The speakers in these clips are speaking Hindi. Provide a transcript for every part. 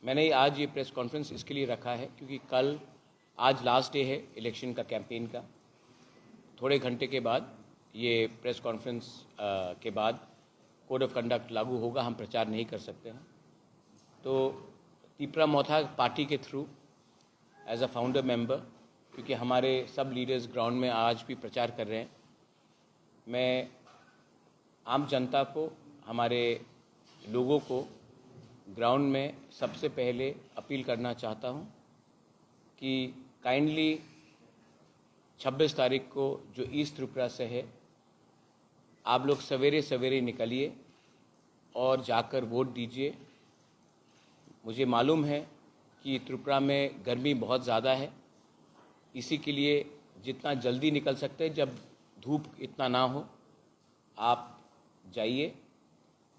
मैंने आज ये प्रेस कॉन्फ्रेंस इसके लिए रखा है क्योंकि आज लास्ट डे है इलेक्शन का कैंपेन का। थोड़े घंटे के बाद ये प्रेस कॉन्फ्रेंस के बाद कोड ऑफ कंडक्ट लागू होगा, हम प्रचार नहीं कर सकते हैं। तो तीपरा मोथा पार्टी के through as a founder member, क्योंकि हमारे सब लीडर्स ग्राउंड में आज भी प्रचार कर रहे हैं, मैं आम जनता को, हमारे लोगों को ग्राउंड में सबसे पहले अपील करना चाहता हूं कि काइंडली 26 तारीख को जो ईस्ट त्रिपुरा से है, आप लोग सवेरे सवेरे निकलिए और जाकर वोट दीजिए। मुझे मालूम है कि त्रिपुरा में गर्मी बहुत ज़्यादा है, इसी के लिए जितना जल्दी निकल सकते हैं, जब धूप इतना ना हो, आप जाइए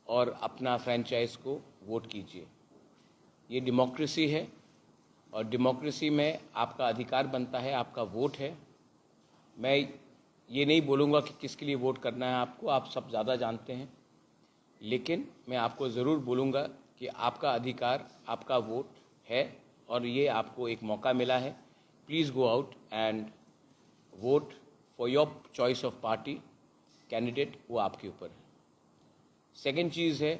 और अपना फ्रेंचाइज को वोट कीजिए। ये डेमोक्रेसी है और डेमोक्रेसी में आपका अधिकार बनता है, आपका वोट है। मैं ये नहीं बोलूँगा कि किसके लिए वोट करना है आपको, आप सब ज़्यादा जानते हैं, लेकिन मैं आपको ज़रूर बोलूँगा कि आपका अधिकार, आपका वोट है और ये आपको एक मौका मिला है। Please go out and vote for your choice of party candidate, वो आपके ऊपर है। सेकेंड चीज़ है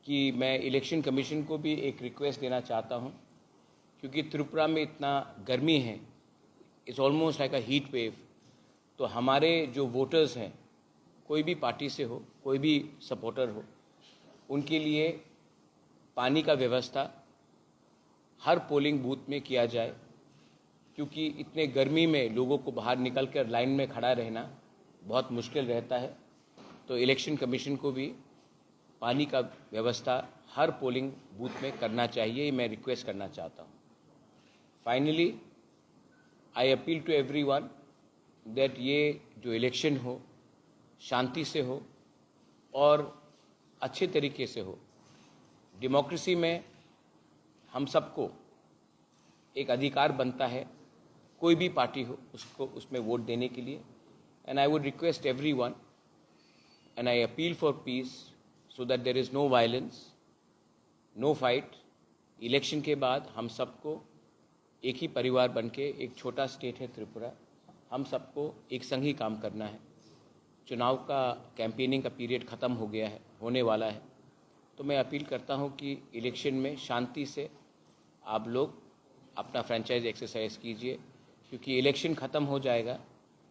कि मैं इलेक्शन कमीशन को भी एक रिक्वेस्ट देना चाहता हूँ, क्योंकि त्रिपुरा में इतना गर्मी है, it's almost like a heat wave. तो हमारे जो वोटर्स हैं, कोई भी पार्टी से हो, कोई भी सपोर्टर हो, उनके लिए पानी का व्यवस्था हर पोलिंग बूथ में किया जाए, क्योंकि इतने गर्मी में लोगों को बाहर निकल कर लाइन में खड़ा रहना बहुत मुश्किल रहता है। तो इलेक्शन कमीशन को भी पानी का व्यवस्था हर पोलिंग बूथ में करना चाहिए, मैं रिक्वेस्ट करना चाहता हूँ। Finally I appeal to everyone that ये जो इलेक्शन हो शांति से हो और अच्छे तरीके से हो। डेमोक्रेसी में हम सबको एक अधिकार बनता है, कोई भी पार्टी हो उसको उसमें वोट देने के लिए। And I would request everyone and I appeal for peace so that there is no violence, no fight. Election के बाद हम सबको एक ही परिवार बनके, एक छोटा स्टेट है त्रिपुरा, हम सबको एक संग ही काम करना है। चुनाव का कैंपेनिंग का पीरियड ख़त्म हो गया है, होने वाला है। तो मैं अपील करता हूं कि इलेक्शन में शांति से आप लोग अपना फ्रेंचाइज एक्सरसाइज कीजिए, क्योंकि इलेक्शन ख़त्म हो जाएगा,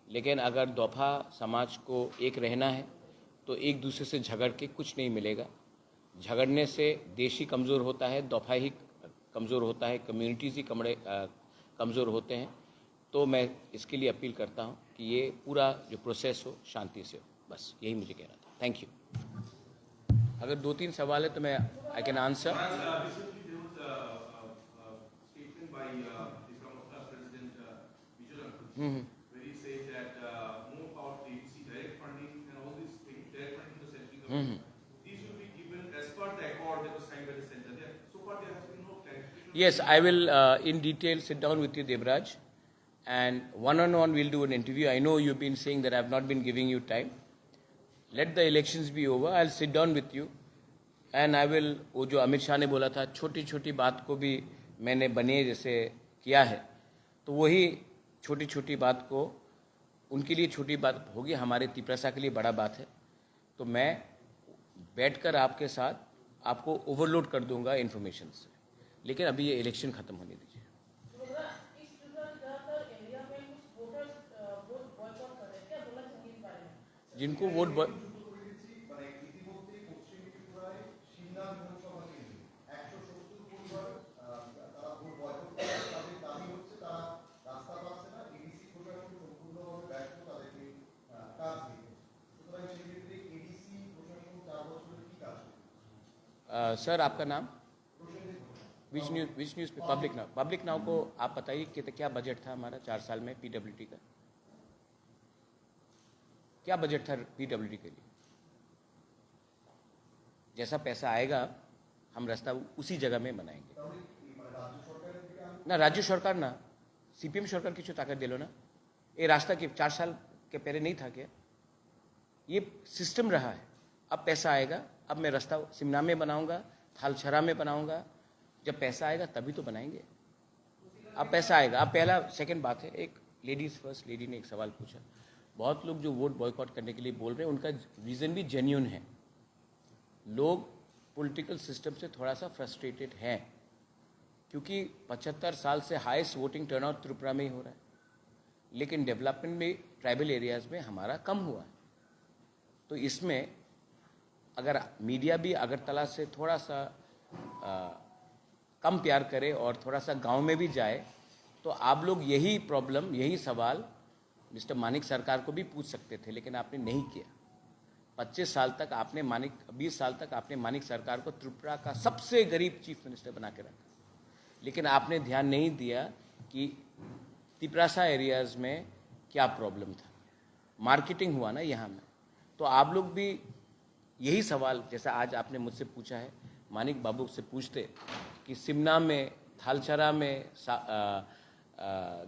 लेकिन अगर दोफा समाज को एक रहना है तो एक दूसरे से झगड़ के कुछ नहीं मिलेगा। झगड़ने से देश ही कमज़ोर होता है, दोफा ही कमज़ोर होता है, कम्युनिटीज़ ही कमज़ोर होते हैं। तो मैं इसके लिए अपील करता हूं कि ये पूरा जो प्रोसेस हो शांति से हो, बस यही मुझे कहना था। Thank you. अगर 2-3 सवाल है तो मैं I can answer. These will be given as per the accord that was signed by the center. So far there has been no clarification. Yes, I will in detail sit down with you, Debraj, and one-on-one we'll do an interview. I know you've been saying that I've not been giving you time. Let the elections be over. I'll sit down with you, and I will, वो जो अमित शाह ने बोला था, छोटी छोटी बात को भी मैंने बने जैसे किया है, तो वही छोटी छोटी बात को उनके लिए छोटी बात होगी, हमारे तिपरासा के लिए बड़ा बात है। तो मैं बैठकर आपके साथ आपको ओवरलोड कर दूंगा इन्फॉर्मेशन से, लेकिन अभी ये इलेक्शन खत्म होने दीजिए। जिनको वोट सर आपका नाम? विच न्यूज़ पे? पब्लिक नाउ को आप बताइए कि क्या बजट था हमारा 4 साल में पीडब्ल्यूडी का? क्या बजट था पीडब्ल्यूडी के लिए? जैसा पैसा आएगा हम रास्ता उसी जगह में बनाएंगे ना। राज्य सरकार ना सीपीएम सरकार की ताकत दिलो ना, ये रास्ता के 4 साल के पहले नहीं था क्या? ये सिस्टम रहा है। अब पैसा आएगा, अब मैं रास्ता सिमना में बनाऊंगा, थालछरा में बनाऊंगा, जब पैसा आएगा तभी तो बनाएंगे। अब पैसा आएगा, अब पहला सेकंड बात है, एक लेडीज़ फर्स्ट लेडी ने एक सवाल पूछा, बहुत लोग जो वोट बॉयकॉट करने के लिए बोल रहे हैं उनका रीज़न भी जेन्युइन है। लोग पॉलिटिकल सिस्टम से थोड़ा सा फ्रस्ट्रेटेड हैं, क्योंकि 75 साल से हाईएस्ट वोटिंग टर्नआउट त्रिपुरा में ही हो रहा है, लेकिन डेवलपमेंट में ट्राइबल एरियाज़ में हमारा कम हुआ है। तो इसमें अगर मीडिया भी अगरतला से थोड़ा सा कम प्यार करे और थोड़ा सा गांव में भी जाए, तो आप लोग यही प्रॉब्लम, यही सवाल मिस्टर मानिक सरकार को भी पूछ सकते थे, लेकिन आपने नहीं किया। 25 साल तक आपने 20 साल तक आपने मानिक सरकार को त्रिपुरा का सबसे गरीब चीफ मिनिस्टर बना के रखा, लेकिन आपने ध्यान नहीं दिया कि तिपरासा एरियाज़ में क्या प्रॉब्लम था। मार्केटिंग हुआ ना यहाँ में, तो आप लोग भी यही सवाल जैसा आज आपने मुझसे पूछा है, मानिक बाबू से पूछते कि सिमना में, थालचरा में,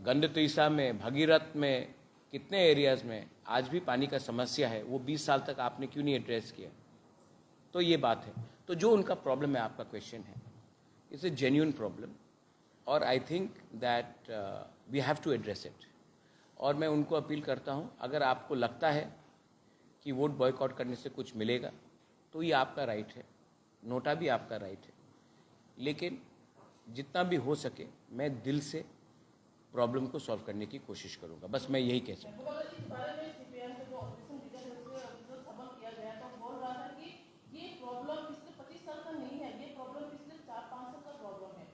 गंडतीसा में, भगीरथ में, कितने एरियाज़ में आज भी पानी का समस्या है, वो 20 साल तक आपने क्यों नहीं एड्रेस किया। तो ये बात है। तो जो उनका प्रॉब्लम है, आपका क्वेश्चन है, इट्स ए जेन्युइन प्रॉब्लम और I think that we have to address it. और मैं उनको अपील करता हूँ, अगर आपको लगता है कि वोट बॉयकॉट करने से कुछ मिलेगा तो ये आपका राइट है, नोटा भी आपका राइट है, लेकिन जितना भी हो सके मैं दिल से प्रॉब्लम को सॉल्व करने की कोशिश करूंगा। बस मैं यही कह सकता हूँ।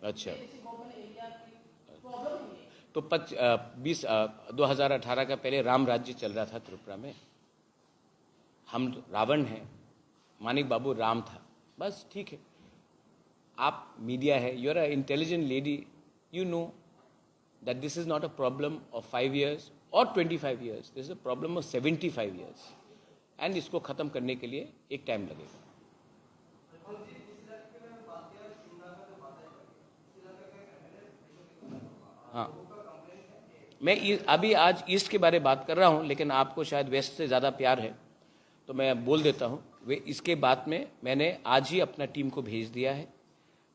अच्छा, तो 2018 का पहले राम राज्य चल रहा था त्रिपुरा में, हम रावण हैं, मानिक बाबू राम था, बस ठीक है। आप मीडिया है, you are a intelligent lady, you know that this is not a problem of 5 years or 25 years, this is a problem of 75 years and इसको ख़त्म करने के लिए एक टाइम लगेगा। हाँ, मैं अभी आज ईस्ट के बारे में बात कर रहा हूँ, लेकिन आपको शायद वेस्ट से ज़्यादा प्यार है तो मैं बोल देता हूँ। वे इसके बाद में मैंने आज ही अपना टीम को भेज दिया है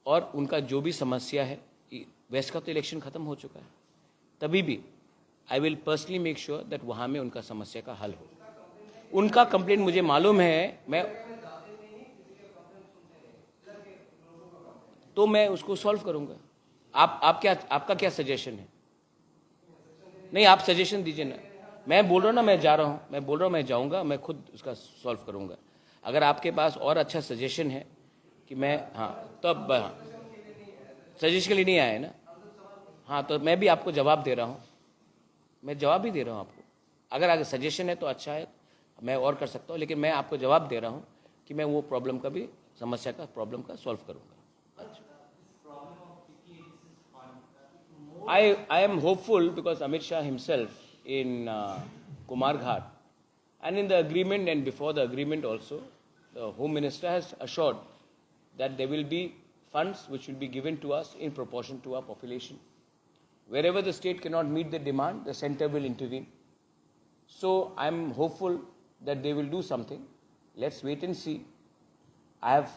और उनका जो भी समस्या है, वेस्ट का तो इलेक्शन ख़त्म हो चुका है, तभी भी I will personally make sure that वहाँ में उनका समस्या का हल हो। उनका कंप्लेंट मुझे मालूम है, मैं उसको सॉल्व करूँगा। आपका क्या सजेशन है? नहीं, आप सजेशन दीजिए ना। मैं बोल रहा हूँ ना, मैं जा रहा हूँ, मैं बोल रहा हूँ मैं जाऊँगा, मैं खुद उसका सॉल्व करूँगा। अगर आपके पास और अच्छा सजेशन है कि मैं, हाँ, तब हाँ, सजेशन के लिए नहीं आए ना, हाँ, तो मैं भी आपको जवाब दे रहा हूँ, मैं जवाब ही दे रहा हूँ आपको। अगर आगे सजेशन है तो अच्छा है, मैं और कर सकता हूँ, लेकिन मैं आपको जवाब दे रहा हूँ कि मैं वो प्रॉब्लम का भी, समस्या का, प्रॉब्लम का सॉल्व करूँगा। I am hopeful because Amit Shah himself in Kumar Ghat and in the agreement and before the agreement also, the Home Minister has assured that there will be funds which will be given to us in proportion to our population. Wherever the state cannot meet the demand, the center will intervene. So I am hopeful that they will do something. Let's wait and see. I have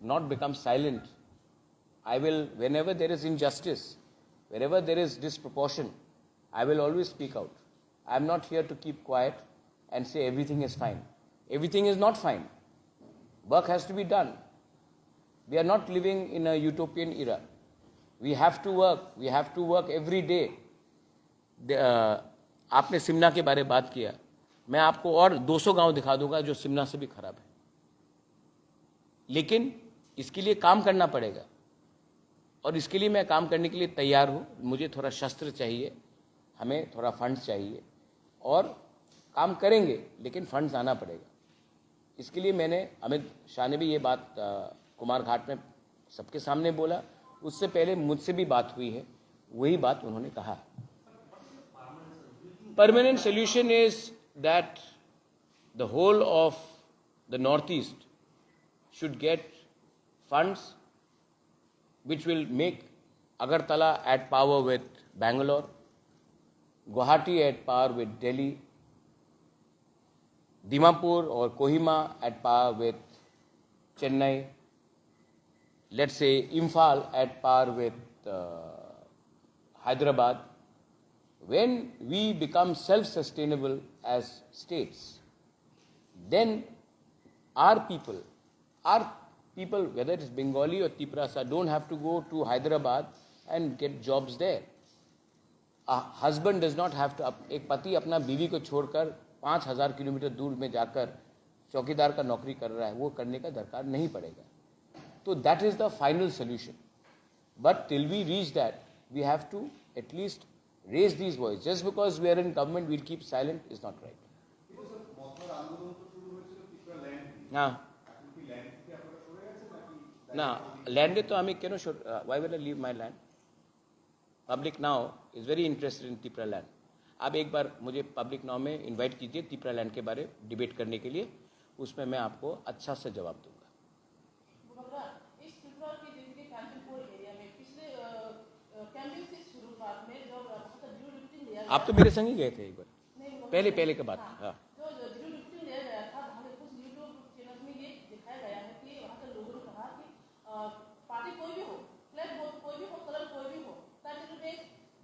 not become silent. I will, whenever there is injustice, wherever there is disproportion, I will always speak out. I am not here to keep quiet and say everything is fine. Everything is not fine. Work has to be done. We are not living in a utopian era. We have to work. We have to work every day. आपने सिमना के बारे में बात किया, मैं आपको और 200 गांव दिखा दूंगा जो सिमना से भी खराब है, लेकिन इसके लिए काम करना पड़ेगा और इसके लिए मैं काम करने के लिए तैयार हूँ। मुझे थोड़ा शस्त्र चाहिए, हमें थोड़ा फंड्स चाहिए और काम करेंगे, लेकिन फंड्स आना पड़ेगा। इसके लिए मैंने, अमित शाह ने भी ये बात कुमार घाट में सबके सामने बोला, उससे पहले मुझसे भी बात हुई है, वही बात उन्होंने कहा। Permanent solution is that the whole of the North East should get funds which will make Agartala at power with Bangalore, Guwahati at power with Delhi, Dimapur or Kohima at power with Chennai, let's say, Imphal at par with Hyderabad, when we become self-sustainable as states, then our people, whether it's Bengali or Tiprasa, don't have to go to Hyderabad and get jobs there. A husband does not have to, एक पति अपना बीवी को छोड़कर 5,000 किलोमीटर दूर में जाकर चौकीदार का नौकरी कर रहा है, वो करने का दरकार नहीं पड़ेगा. तो that is the final solution. But till we reach that, we have to at least raise these voices. Just because we are in government, we'll keep silent is not right. हाँ ना लैंड तो हमें क्यों why will I leave my land? Public now is very interested in Tipra land. आप एक बार मुझे पब्लिक नाउ में इनवाइट कीजिए तिपरा लैंड के बारे डिबेट करने के लिए, उसमें मैं आपको अच्छा से जवाब दूंगा. इस त्रिपुरा के जिनके कांचनपुर एरिया में पिछले कैंपिंग से शुरुआत में जो ड्रू लिफ्टिंग लिया, आप तो मेरे संग ही गए थे एक बार, पहले के बाद. हाँ, जो ड्रू लिफ्टिंग लिया गया था, हमें कुछ यूट्यूब चैनल में ये दिखाया गया है कि वहाँ के लोगों ने कहा कि पार्टी कोई भी हो, फ्लैग कोई भी हो, कलर कोई भी हो,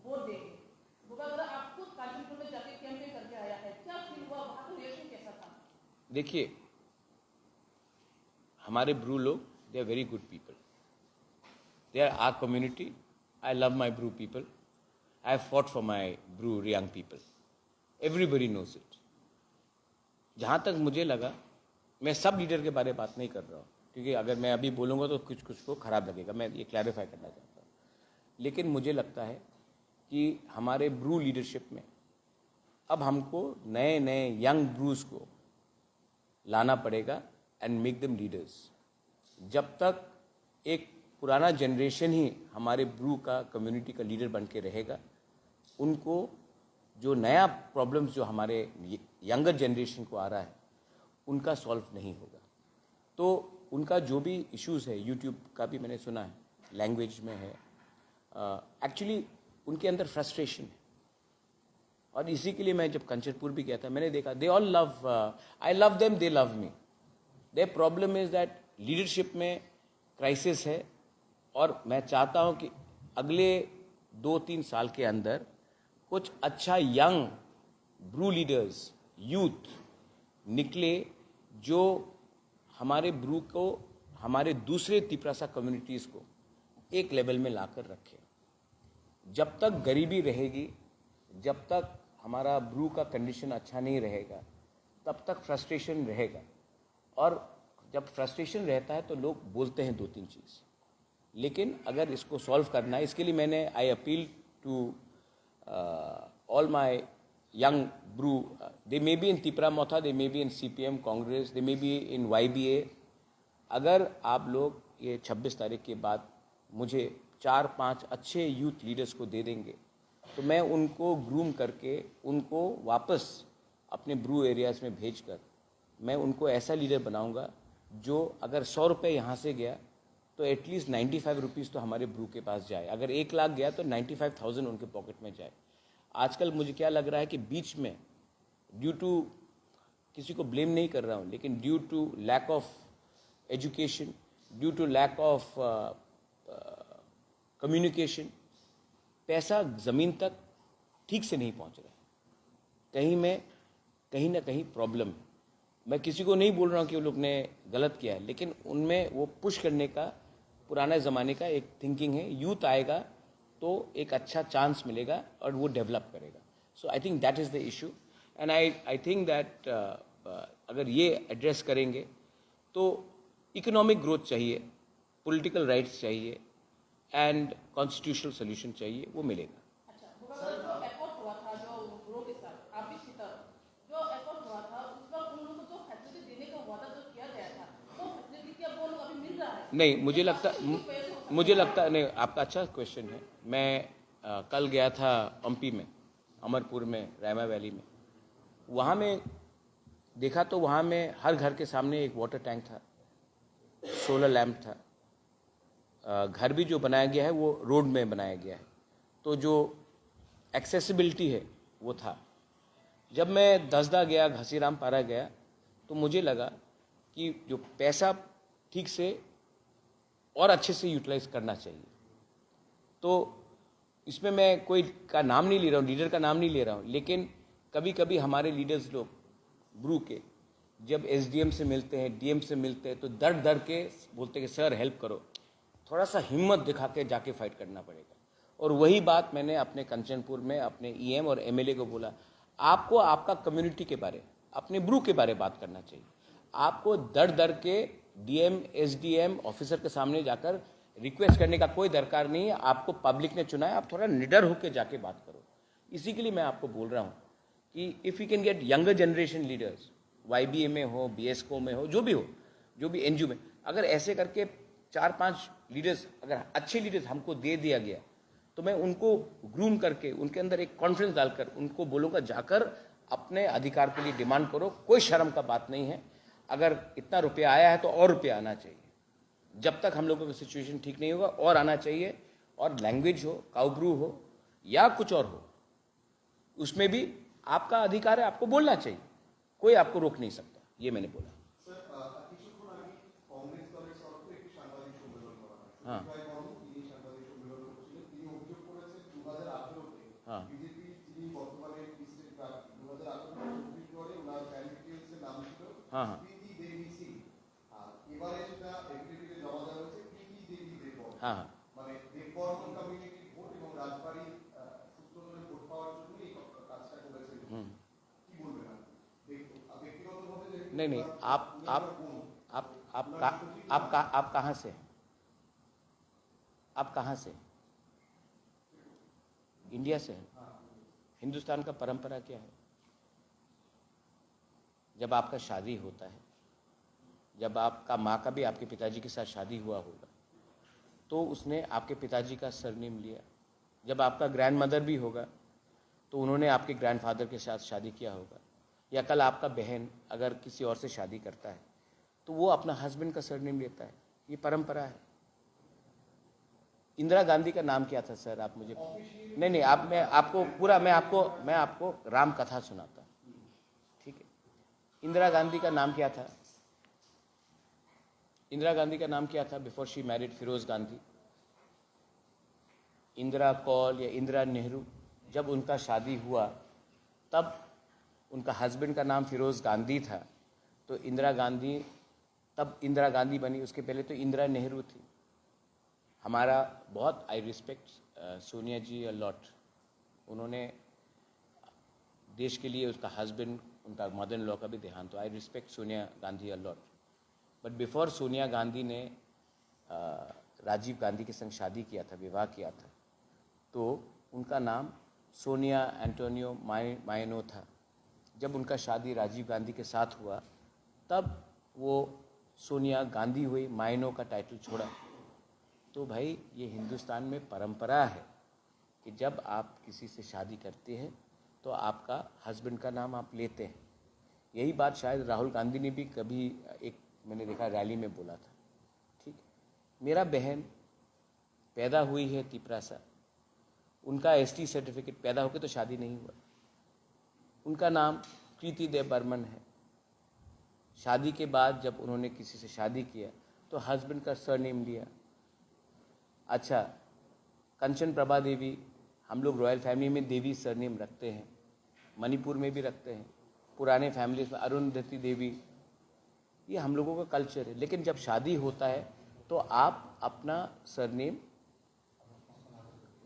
वोट देंगे. अगर आपको कांचनपुर में जाके कैंपेन करके आया है, क्या फील हुआ, वहाँ का रिएक्शन कैसा था? देखिए, हमारे ब्रू लोग, they are very good people, they are our community. I love my Bru people. I have fought for my Bru young people. Everybody knows it. जहाँ तक मुझे लगा, मैं सब लीडर के बारे में बात नहीं कर रहा हूँ, क्योंकि अगर मैं अभी बोलूँगा तो कुछ को खराब लगेगा. मैं ये क्लैरिफाई करना चाहता हूँ. लेकिन मुझे लगता है कि हमारे ब्रू लीडरशिप में अब हमको नए यंग ब्रूज को लाना पड़ेगा एंड मेक देम लीडर्स. जब तक एक पुराना जनरेशन ही हमारे ब्रू का कम्युनिटी का लीडर बन के रहेगा, उनको जो नया प्रॉब्लम्स जो हमारे यंगर जनरेशन को आ रहा है उनका सॉल्व नहीं होगा. तो उनका जो भी इश्यूज़ है, यूट्यूब का भी मैंने सुना है, लैंग्वेज में है, एक्चुअली उनके अंदर फ्रस्ट्रेशन है. और इसी के लिए मैं जब कंचनपुर भी गया था, मैंने देखा they all love, I love them, they love me. Their problem is that leadership में क्राइसिस है. और मैं चाहता हूं कि अगले 2-3 साल के अंदर कुछ अच्छा यंग ब्रू लीडर्स, यूथ निकले, जो हमारे ब्रू को, हमारे दूसरे तिपरासा कम्युनिटीज़ को एक लेवल में लाकर रखे. जब तक गरीबी रहेगी, जब तक हमारा ब्रू का कंडीशन अच्छा नहीं रहेगा, तब तक फ्रस्ट्रेशन रहेगा. और जब फ्रस्ट्रेशन रहता है तो लोग बोलते हैं 2-3 चीज़. लेकिन अगर इसको सॉल्व करना है, इसके लिए मैंने I appeal to all my young Bru. They may be in Tipra Motha, they may be in CPM Congress, they may be in YBA. अगर आप लोग ये 26 तारीख के बाद मुझे 4-5 अच्छे यूथ लीडर्स को दे देंगे, तो मैं उनको ग्रूम करके उनको वापस अपने ब्रू एरियाज़ में भेजकर मैं उनको ऐसा लीडर बनाऊंगा जो अगर 100 रुपये यहाँ से गया तो एटलीस्ट 95 रुपीज़ तो हमारे ब्रू के पास जाए. अगर 1 लाख गया तो 95,000 उनके पॉकेट में जाए. आजकल मुझे क्या लग रहा है कि बीच में ड्यू टू, किसी को ब्लेम नहीं कर रहा हूँ, लेकिन due to lack of education, due to lack of communication, पैसा ज़मीन तक ठीक से नहीं पहुंच रहा है. कहीं ना कहीं प्रॉब्लम है. मैं किसी को नहीं बोल रहा हूं कि वो लोग ने गलत किया है, लेकिन उनमें वो पुश करने का पुराने ज़माने का एक थिंकिंग है. यूथ आएगा तो एक अच्छा चांस मिलेगा और वो डेवलप करेगा. So I think that is the issue. And I think that अगर ये एड्रेस करेंगे तो इकोनॉमिक ग्रोथ चाहिए, पॉलिटिकल राइट्स चाहिए एंड कॉन्स्टिट्यूशनल सोल्यूशन चाहिए, वो मिलेगा. अच्छा, जो एक्ट हुआ था, जो ब्रो के साथ आप भी सीता, जो एक्ट हुआ था उसका उन लोगों को जो फैसिलिटी देने का वादा जो किया गया था, वो फैसिलिटी क्या वो लोग अभी मिल रहा है? नहीं, मुझे लगता नहीं. आपका अच्छा क्वेश्चन है. मैं कल गया था अम्पी में, अमरपुर में, रायमा वैली में. वहाँ में देखा तो वहाँ में हर घर के सामने एक वाटर टैंक था, सोलर लैंप था. घर भी जो बनाया गया है वो रोड में बनाया गया है, तो जो एक्सेसिबिलिटी है वो था. जब मैं दसदा गया, घसीराम पारा गया, तो मुझे लगा कि जो पैसा ठीक से और अच्छे से यूटिलाइज करना चाहिए। तो इसमें मैं कोई का नाम नहीं ले रहा हूँ, लीडर का नाम नहीं ले रहा हूँ, लेकिन कभी कभी हमारे लीडर्स लोग ब्रू के जब एसडीएम से मिलते हैं, डीएम से मिलते हैं, तो डर डर के बोलते हैं कि सर हेल्प करो, थोड़ा सा हिम्मत दिखा के जाके फाइट करना पड़ेगा। और वही बात मैंने अपने कंचनपुर में अपने ईएम और एमएलए को बोला, आपको आपका कम्युनिटी के बारे, अपने ब्रू के बारे बात करना चाहिए। आपको डर डर के डीएम एसडीएम ऑफिसर के सामने जाकर रिक्वेस्ट करने का कोई दरकार नहीं है। आपको पब्लिक ने चुना है, आप थोड़ा निडर होकर जाके बात करो। इसी के लिए मैं आपको बोल रहा हूँ कि if you can get younger generation leaders, YBA में हो, बीएसको में हो, जो भी एनजीओ में, अगर ऐसे करके 4-5 लीडर्स, अगर अच्छे लीडर्स हमको दे दिया गया, तो मैं उनको ग्रूम करके उनके अंदर एक कॉन्फिडेंस डालकर उनको बोलूँगा जाकर अपने अधिकार के लिए डिमांड करो। कोई शर्म का बात नहीं है। अगर इतना रुपया आया है तो और रुपया आना चाहिए। जब तक हम लोगों का सिचुएशन ठीक नहीं होगा और आना चाहिए। और लैंग्वेज हो, काउब्रू हो या कुछ और हो, उसमें भी आपका अधिकार है, आपको बोलना चाहिए, कोई आपको रोक नहीं सकता। ये मैंने बोला। हाँ हाँ हाँ हाँ हाँ हाँ नहीं, आप कहाँ से हैं? आप कहाँ से? इंडिया से हैं? हिंदुस्तान का परंपरा क्या है? जब आपका शादी होता है, जब आपका माँ का भी आपके पिताजी के साथ शादी हुआ होगा, तो उसने आपके पिताजी का सरनेम लिया। जब आपका ग्रैंड मदर भी होगा, तो उन्होंने आपके ग्रैंडफादर के साथ शादी किया होगा। या कल आपका बहन अगर किसी और से शादी करता है, तो वो अपना हस्बैंड का सरनेम लेता है। ये परंपरा है। इंदिरा गांधी का नाम क्या था सर? आप मुझे नहीं, आप मैं आपको राम कथा सुनाता हूँ, ठीक है? इंदिरा गांधी का नाम क्या था? इंदिरा गांधी का नाम क्या था before she married Firoz Gandhi? Indira Kaul या इंदिरा नेहरू। जब उनका शादी हुआ तब उनका हस्बैंड का नाम फिरोज गांधी था, तो इंदिरा गांधी, तब इंदिरा गांधी बनी। उसके पहले तो इंदिरा नेहरू थी। हमारा बहुत, I respect Sonia ji a lot. उन्होंने देश के लिए, उसका हस्बैंड, उनका मदर इन लॉ का भी देहांत हुआ। आई respect Sonia Gandhi a lot. But before Sonia Gandhi ने राजीव गांधी के संग शादी किया था, विवाह किया था, तो उनका नाम सोनिया एंटोनियो मायनो था। जब उनका शादी राजीव गांधी के साथ हुआ, तब वो सोनिया गांधी हुई, मायनो का टाइटल छोड़ा। तो भाई ये हिंदुस्तान में परंपरा है कि जब आप किसी से शादी करते हैं तो आपका हस्बैंड का नाम आप लेते हैं। यही बात शायद राहुल गांधी ने भी कभी एक, मैंने देखा, रैली में बोला था। ठीक, मेरा बहन पैदा हुई है तिपरासा, उनका एसटी सर्टिफिकेट, पैदा होकर तो शादी नहीं हुआ। उनका नाम कृति देव बर्मन है। शादी के बाद जब उन्होंने किसी से शादी किया तो हस्बैंड का सरनेम लिया। अच्छा, कंचन प्रभा देवी, हम लोग रॉयल फैमिली में देवी सरनेम रखते हैं, मणिपुर में भी रखते हैं, पुराने फैमिलीज में अरुंधति देवी, ये हम लोगों का कल्चर है। लेकिन जब शादी होता है तो आप अपना सरनेम,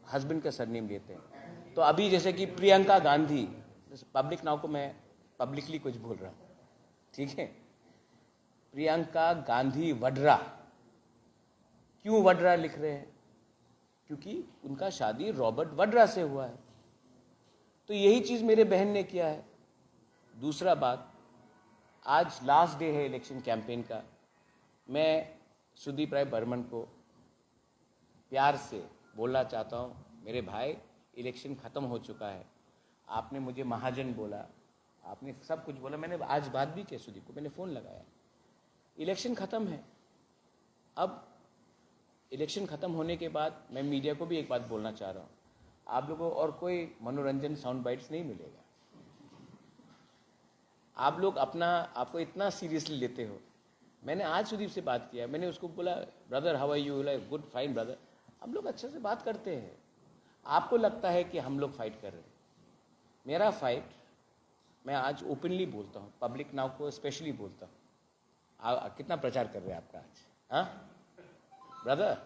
हस्बैंड का सरनेम लेते हैं। तो अभी जैसे कि प्रियंका गांधी, पब्लिक नाउ को मैं पब्लिकली कुछ बोल रहा हूँ, ठीक है? प्रियंका गांधी वड्रा, क्यों वड्रा लिख रहे हैं? क्योंकि उनका शादी रॉबर्ट वड्रा से हुआ है। तो यही चीज मेरे बहन ने किया है। दूसरा बात, आज लास्ट डे है इलेक्शन कैंपेन का। मैं सुदीप राय बर्मन को प्यार से बोलना चाहता हूँ, मेरे भाई, इलेक्शन खत्म हो चुका है। आपने मुझे महाजन बोला, आपने सब कुछ बोला, मैंने आज बात भी की सुदीप को, मैंने फ़ोन लगाया। इलेक्शन ख़त्म है। अब इलेक्शन ख़त्म होने के बाद मैं मीडिया को भी एक बात बोलना चाह रहा हूँ, आप लोगों को और कोई मनोरंजन साउंड बाइट्स नहीं मिलेगा। आप लोग आपको इतना सीरियसली लेते हो मैंने आज सुदीप से बात किया, मैंने उसको बोला brother how are you, like good fine brother, हम लोग अच्छे से बात करते हैं। आपको लगता है कि हम लोग फाइट कर रहे हैं, मेरा फाइट मैं आज ओपनली बोलता हूँ, पब्लिक नाउ को स्पेशली बोलता हूँ। कितना प्रचार कर रहे हैं आपका आज, हाँ ब्रदर,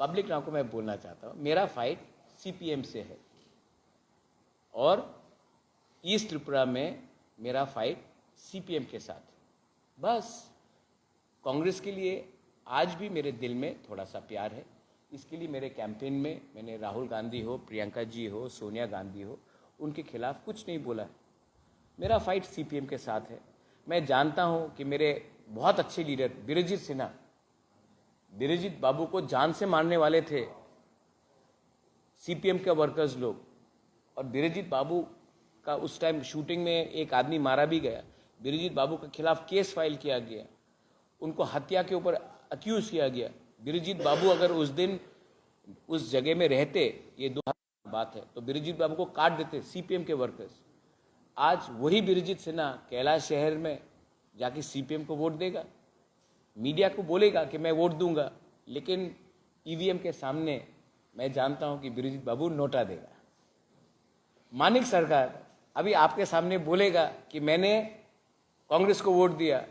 पब्लिक नाउ को मैं बोलना चाहता हूँ, मेरा फाइट सीपीएम से है और ईस्ट त्रिपुरा में मेरा फाइट सीपीएम के साथ। बस कांग्रेस के लिए आज भी मेरे दिल में थोड़ा सा प्यार है, इसके लिए मेरे कैंपेन में मैंने राहुल गांधी हो, प्रियंका जी हो, सोनिया गांधी हो, उनके खिलाफ कुछ नहीं बोला। मेरा फाइट सीपीएम के साथ है। मैं जानता हूं कि मेरे बहुत अच्छे लीडर बीरेजीत सिन्हा, बीरेजीत बाबू को जान से मारने वाले थे सीपीएम के वर्कर्स लोग, और बीरेजीत बाबू का उस टाइम शूटिंग में एक आदमी मारा भी गया। बीरेजीत बाबू के खिलाफ केस फाइल किया गया, उनको हत्या के ऊपर अक्यूज किया गया। बीरेजीत बाबू अगर उस दिन उस जगह में रहते, ये 2000 बात है, तो बीरेजीत बाबू को काट देते सीपीएम के वर्कर्स। आज वही बीरेजीत सिन्हा कैलाश शहर में जाके सीपीएम को वोट देगा, मीडिया को बोलेगा कि मैं वोट दूंगा, लेकिन ईवीएम के सामने मैं जानता हूं कि बीरेजीत बाबू नोटा देगा। मानिक सरकार अभी आपके सामने बोलेगा कि मैंने कांग्रेस को वोट दिया।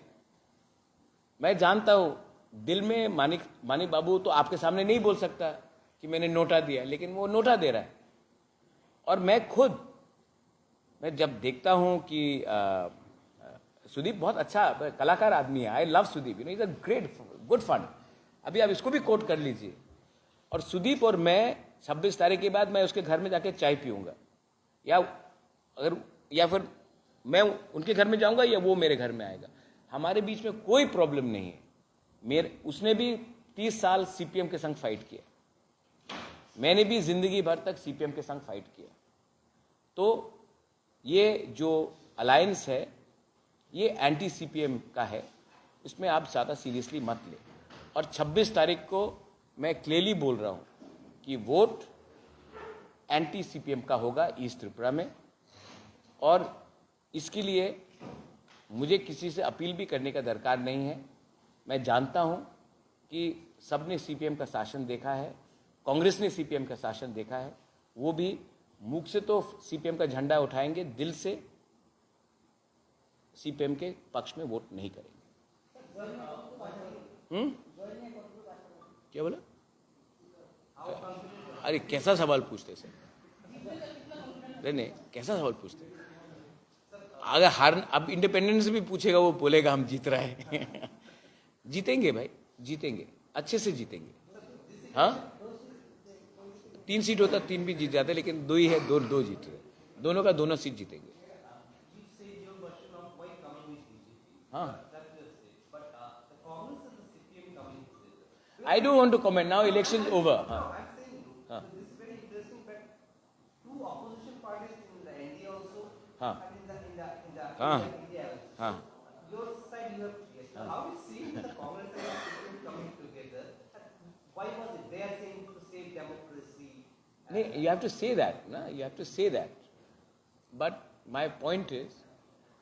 मैं जानता हूं दिल में मानिक बाबू तो आपके सामने नहीं बोल सकता कि मैंने नोटा दिया, लेकिन वो नोटा दे रहा है। और मैं जब देखता हूं कि सुदीप बहुत अच्छा कलाकार आदमी है, I love Sudip, is a great good fun. अभी आप इसको भी कोट कर लीजिए। और सुदीप और मैं 26 तारीख के बाद मैं उसके घर में जाके चाय पीऊंगा, या फिर मैं उनके घर में जाऊंगा या वो मेरे घर में आएगा। हमारे बीच में कोई प्रॉब्लम नहीं है। उसने भी 30 साल सीपीएम के संग फाइट किया, मैंने भी जिंदगी भर तक सीपीएम के संग फाइट किया। तो ये जो अलायंस है ये एंटी सीपीएम का है, इसमें आप ज़्यादा सीरियसली मत ले। और 26 तारीख को मैं क्लियरली बोल रहा हूं कि वोट एंटी सीपीएम का होगा ईस्ट त्रिपुरा में, और इसके लिए मुझे किसी से अपील भी करने का दरकार नहीं है। मैं जानता हूं कि सबने सीपीएम का शासन देखा है, कांग्रेस ने सीपीएम का शासन देखा है, वो भी मुख से तो सीपीएम का झंडा उठाएंगे, दिल से सीपीएम के पक्ष में वोट नहीं करेंगे। क्या बोला? अरे कैसा सवाल पूछते सर, नहीं कैसा सवाल पूछते? अगर अब इंडिपेंडेंस भी पूछेगा वो बोलेगा हम जीत रहे हैं। जीतेंगे भाई, जीतेंगे, अच्छे से जीतेंगे। हाँ 3 सीट होता 3 भी जीत जाते, लेकिन 2 ही है, 2 जीत रहे, दोनों का दोनों सीट जीतेंगे। हाँ I don't want to comment now. Election over. हाँ हाँ हाँ हाँ Your side you have clear. So how is seeing the Congress and the CPM coming together? Why was it they are saying to save democracy? No, you have to say that. No? You have to say that. But my point is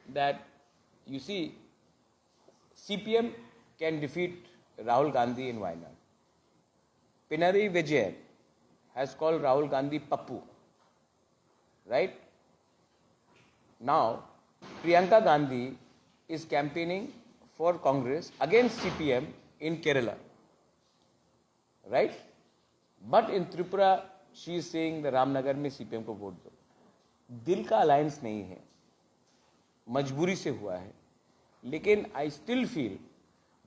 that you see, CPM can defeat Rahul Gandhi in Wayanad. Pinarayi Vijayan has called Rahul Gandhi Pappu. Right? Now, Priyanka Gandhi is campaigning for Congress against CPM in Kerala. Right? But in Tripura, she is saying the Ramnagar में CPM को वोट दो। दिल का अलायंस नहीं है, मजबूरी से हुआ है। लेकिन आई स्टिल फील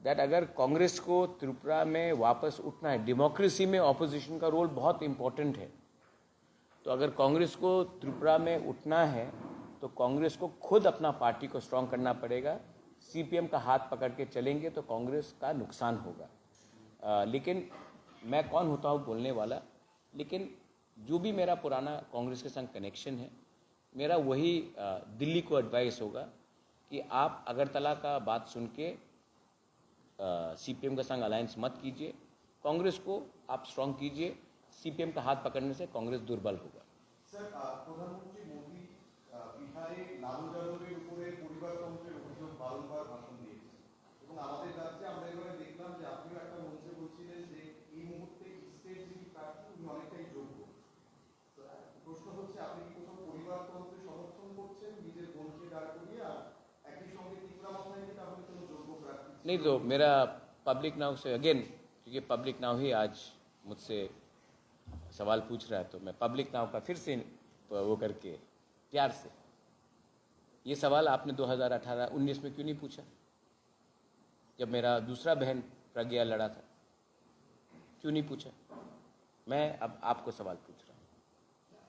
दैट अगर कांग्रेस को त्रिपुरा में वापस उठना है, डेमोक्रेसी में ऑपोजिशन का रोल बहुत इंपॉर्टेंट है, तो अगर कांग्रेस को त्रिपुरा में उठना है तो कांग्रेस को खुद अपना पार्टी को स्ट्रांग करना पड़ेगा। सीपीएम का हाथ पकड़ के चलेंगे तो कांग्रेस का नुकसान होगा। लेकिन मैं कौन होता हूँ बोलने वाला, लेकिन जो भी मेरा पुराना कांग्रेस के संग कनेक्शन है, मेरा वही दिल्ली को एडवाइस होगा कि आप अगरतला का बात सुन के सीपीएम का संग अलायंस मत कीजिए, कांग्रेस को आप स्ट्रांग कीजिए। सीपीएम का हाथ पकड़ने से कांग्रेस दुर्बल होगा। सर, प्रधानमंत्री मोदी বিহারে লালু যাদবের উপরে পরিবারতন্ত্রের অভিযোগ বারংবার ভাষণ দিয়েছে এবং আমাদের রাজ্যে नहीं तो मेरा पब्लिक नाउ से अगेन, क्योंकि पब्लिक नाउ ही आज मुझसे सवाल पूछ रहा है, तो मैं पब्लिक नाउ का फिर से वो करके प्यार से, ये सवाल आपने 2018-19 में क्यों नहीं पूछा, जब मेरा दूसरा बहन प्रज्ञा लड़ा था, क्यों नहीं पूछा? मैं अब आपको सवाल पूछ रहा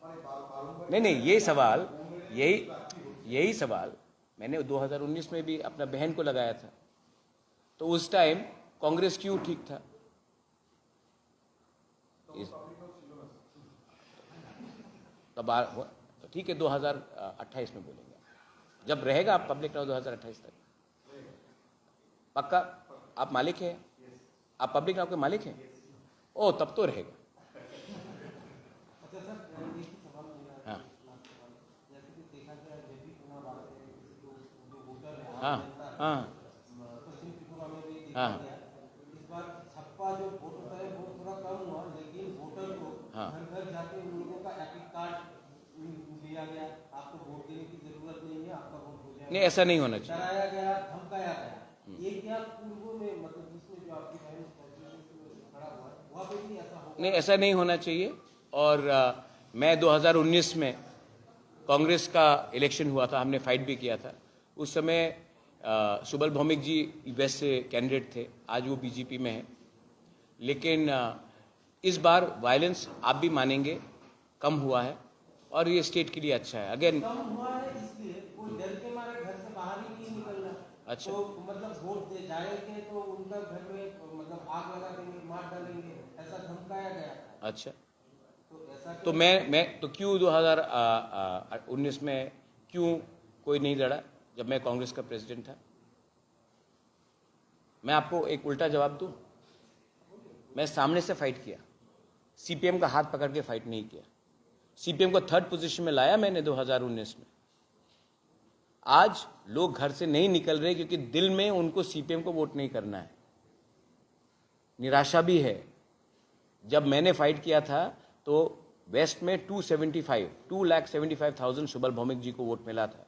हूँ। नहीं, ये सवाल, यही सवाल मैंने 2019 में भी अपना बहन को लगाया था, तो उस टाइम कांग्रेस क्यों ठीक था? तब ठीक है, 2028 में बोलेंगे, जब रहेगा आप पब्लिक नाउ 2028 तक। पक्का आप मालिक हैं? आप पब्लिक नाउ के मालिक हैं? ओ, तब तो रहेगा। अच्छा सर, एक ही सवाल मेरा, हाँ लास्ट सवाल, जैसे कि देखा गया जब भी चुनाव आते हैं, जो वोटर है, हाँ हाँ पश्चिम त्रिपुरा में भी देखा हाँ गया, इस बार छप्पा जो वोट होता है वो थोड़ा कम हुआ, लेकिन वोटर को हाँ। घर घर जाके उन लोगों का एपिक कार्ड दिया गया, आपको वोट देने की जरूरत नहीं है, आपका वोट हो जाएगा। नहीं, ऐसा नहीं होना चाहिए। डराया गया, धमकाया गया, ये क्या पूर्व में, मतलब जिसमें जो आपकी बहन खड़ा हुआ वहाँ पे भी ऐसा होगा? नहीं, ऐसा नहीं होना चाहिए। और मैं 2019 में कांग्रेस का इलेक्शन हुआ था, हमने फाइट भी किया था। उस समय सुबल भौमिक जी वेस्ट से कैंडिडेट थे, आज वो बीजेपी में है। लेकिन इस बार वायलेंस आप भी मानेंगे कम हुआ है, और ये स्टेट के लिए अच्छा है। अगेन कम हुआ है इसलिए कोई डर के मारे घर से बाहर ही नहीं निकल रहा। अच्छा। तो मतलब वोट दे जाएंगे तो उनका घर में मतलब आग लगा देंगे, मार डालेंगे, ऐसा धमकाया गया। अच्छा, तो ऐसा तो मैं तो क्यों 2019 में क्यों कोई नहीं लड़ा जब मैं कांग्रेस का प्रेसिडेंट था? मैं आपको एक उल्टा जवाब दूं, मैं सामने से फाइट किया, सीपीएम का हाथ पकड़ के फाइट नहीं किया। सीपीएम को 3rd पोजीशन में लाया मैंने 2019 में। आज लोग घर से नहीं निकल रहे क्योंकि दिल में उनको सीपीएम को वोट नहीं करना है, निराशा भी है। जब मैंने फाइट किया था तो वेस्ट में 2,75,000 सुबल भौमिक जी को वोट मिला था,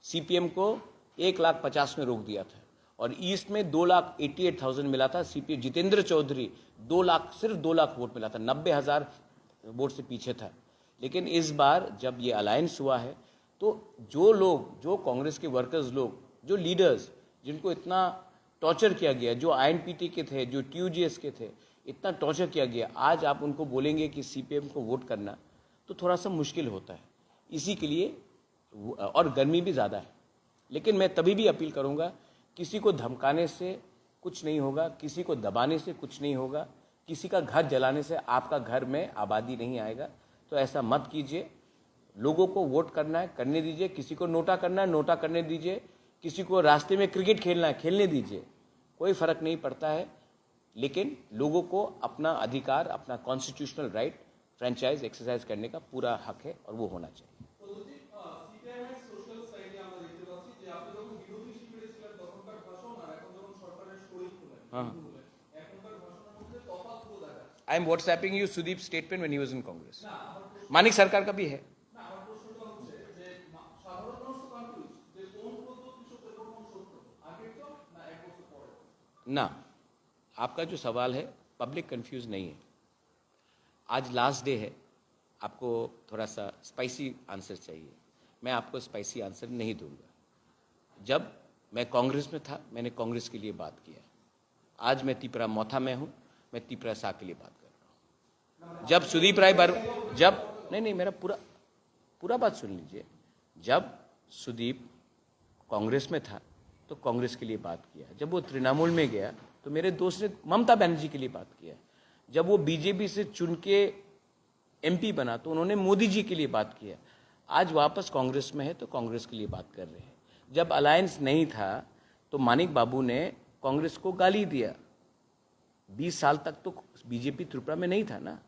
सीपीएम को 1,50,000 में रोक दिया था, और ईस्ट में 2,88,000 मिला था। सीपीएम जितेंद्र चौधरी 2 लाख, सिर्फ 2 लाख वोट मिला था, 90,000 वोट से पीछे था। लेकिन इस बार जब ये अलायंस हुआ है, तो जो लोग, जो कांग्रेस के वर्कर्स लोग, जो लीडर्स जिनको इतना टॉर्चर किया गया, जो आईएनपीटी के थे, जो टीयूजीएस के थे, इतना टॉर्चर किया गया, आज आप उनको बोलेंगे कि सीपीएम को वोट करना, तो थोड़ा सा मुश्किल होता है। इसी के लिए, और गर्मी भी ज़्यादा है। लेकिन मैं तभी भी अपील करूँगा, किसी को धमकाने से कुछ नहीं होगा, किसी को दबाने से कुछ नहीं होगा, किसी का घर जलाने से आपका घर में आबादी नहीं आएगा। तो ऐसा मत कीजिए। लोगों को वोट करना है, करने दीजिए। किसी को नोटा करना है, नोटा करने दीजिए। किसी को रास्ते में क्रिकेट खेलना है, खेलने दीजिए, कोई फर्क नहीं पड़ता है। लेकिन लोगों को अपना अधिकार, अपना कॉन्स्टिट्यूशनल राइट फ्रेंचाइज एक्सरसाइज करने का पूरा हक है, और वो होना चाहिए। I am WhatsApping you Sudip statement when he was in Congress. Manik Sarkar का भी है। ना, आपका जो सवाल है पब्लिक कंफ्यूज नहीं है। आज लास्ट डे है, आपको थोड़ा सा स्पाइसी आंसर चाहिए, मैं आपको स्पाइसी आंसर नहीं दूंगा। जब मैं कांग्रेस में था, मैंने कांग्रेस के लिए बात किया। आज मैं तिपरा मौथा में हूं, मैं तिपरा सा के लिए बात कर रहा हूं। जब सुदीप राय जब नहीं, मेरा पूरा बात सुन लीजिए। जब सुदीप कांग्रेस में था तो कांग्रेस के लिए बात किया। जब वो तृणमूल में गया तो मेरे दोस्त ने ममता बनर्जी के लिए बात किया। जब वो बीजेपी से चुन के एमपी बना तो उन्होंने मोदी जी के लिए बात किया। आज वापस कांग्रेस में है तो कांग्रेस के लिए बात कर रहे हैं। जब अलायंस नहीं था तो मानिक बाबू ने कांग्रेस को गाली दिया। 20 साल तक तो बीजेपी त्रिपुरा में नहीं था ना,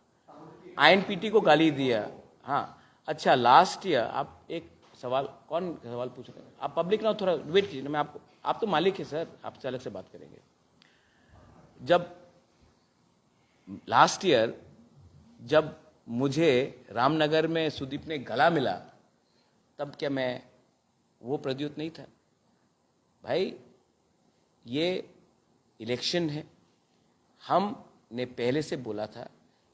आईएनपीटी को गाली दिया। हाँ, अच्छा, लास्ट ईयर आप एक सवाल, कौन सवाल पूछ रहे हैं आप? पब्लिक नाउ थोड़ा वेट कीजिए, मैं आपको, आप तो मालिक है सर, आपसे अलग से बात करेंगे। जब लास्ट ईयर जब मुझे रामनगर में सुदीप ने गला मिला, तब क्या मैं वो प्रद्युत नहीं था? भाई, ये इलेक्शन है, हमने पहले से बोला था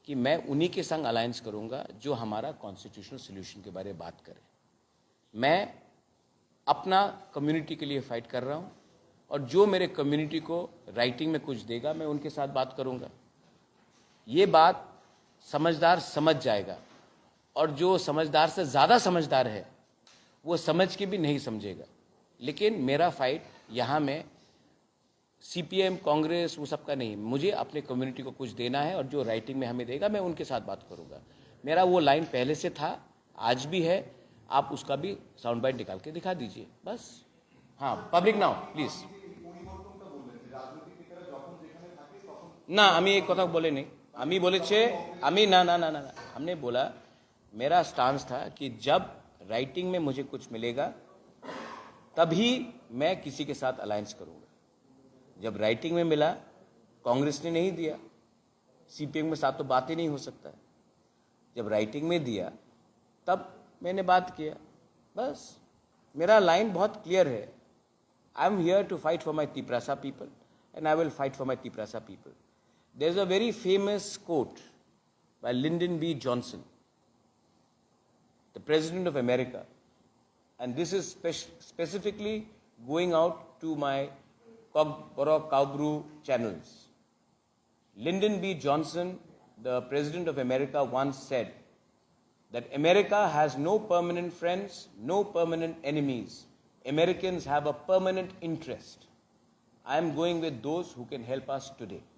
कि मैं उन्हीं के संग अलायंस करूंगा जो हमारा कॉन्स्टिट्यूशनल सोल्यूशन के बारे में बात करें। मैं अपना कम्युनिटी के लिए फाइट कर रहा हूं और जो मेरे कम्युनिटी को राइटिंग में कुछ देगा मैं उनके साथ बात करूंगा। ये बात समझदार समझ जाएगा और जो समझदार से ज़्यादा समझदार है वो समझ के भी नहीं समझेगा। लेकिन मेरा फाइट यहाँ में सीपीएम, कांग्रेस वो सब का नहीं, मुझे अपने कम्युनिटी को कुछ देना है और जो राइटिंग में हमें देगा मैं उनके साथ बात करूंगा। मेरा वो लाइन पहले से था, आज भी है, आप उसका भी साउंड बाइट निकाल के दिखा दीजिए बस। हाँ, पब्लिक नाउ प्लीज। না আমি এই কথা বলে नहीं, আমি বলেছে আমি না না ना ना ना हमने बोला, मेरा स्टांस था कि जब राइटिंग में मुझे कुछ मिलेगा तभी मैं किसी के साथ अलायंस करूंगा। जब राइटिंग में मिला, कांग्रेस ने नहीं दिया, सीपीएम के साथ तो बात ही नहीं हो सकता है। जब राइटिंग में दिया तब मैंने बात किया, बस। मेरा लाइन बहुत क्लियर है, I am here to fight for my Tiprasa people and I will fight for my Tiprasa people. There is a very famous quote by Lyndon B. Johnson, the President of America, and this is specifically going out to my Korok Kaubru channels. Lyndon B. Johnson, the President of America, once said that America has no permanent friends, no permanent enemies. Americans have a permanent interest. I am going with those who can help us today.